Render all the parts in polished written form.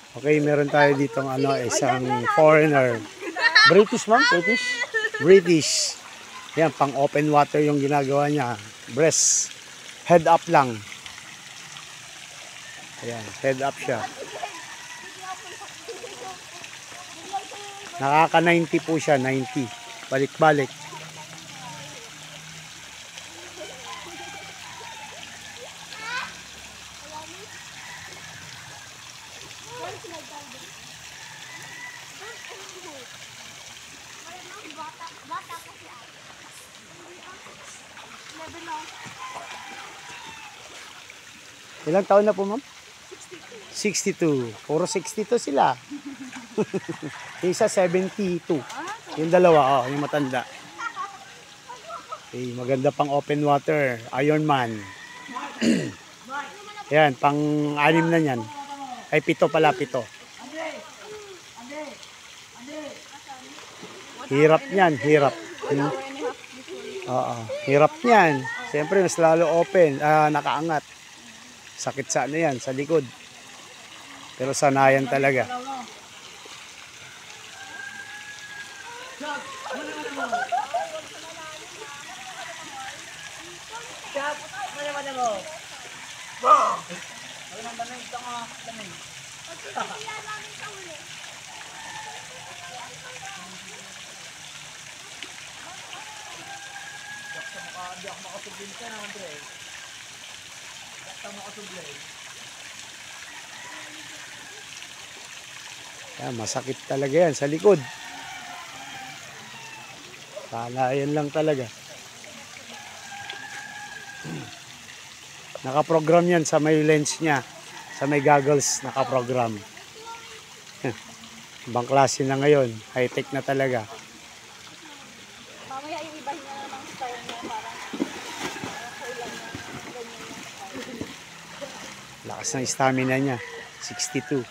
Okay, meron tayo dito isang foreigner. British ma'am? British? British. Yan, pang open water yung ginagawa niya. Breast. Head up lang. Ayan, head up siya. Nakaka 90 po siya, 90. Balik-balik. Ilang taon na po ma'am? 62. Puro 62 sila. Isa 72. Yung dalawa, yung matanda. Okay, maganda pang open water. Ironman. Yan, pang 6 na yan. Ay, 7 pala, 7. Hirap niyan, hirap. Oo, hirap niyan. Siyempre, mas lalo open, nakaangat. Sakit sa yan, sa likod. Pero sanayan talaga. Yan, masakit talaga yan sa likod. Sanayan lang talaga. Nakaprogram yan sa may lens niya. Sa may goggles, nakaprogram. Ibang klase na ngayon. High-tech na talaga. Mamaya yung iba niya ng style niya parang Lakas ng stamina niya. 62.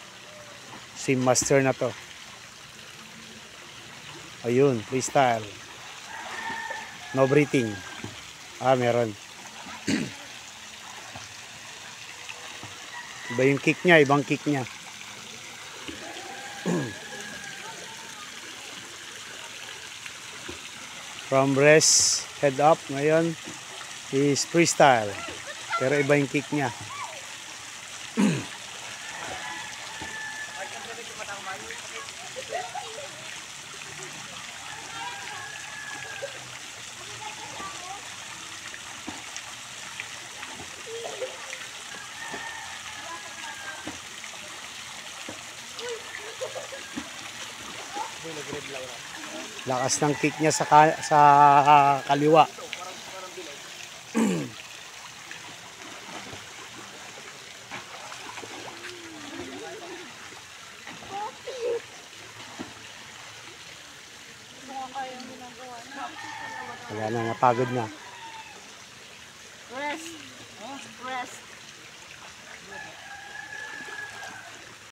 Swim master na to. Ayun, freestyle. No breathing. Meron. Iba yung kick niya, ibang kick niya. From breast, head up, ngayon is freestyle. Pero iba yung kick niya. Lakas ng kick niya sa kaliwa. Wala na, napagod na. rest. Rest.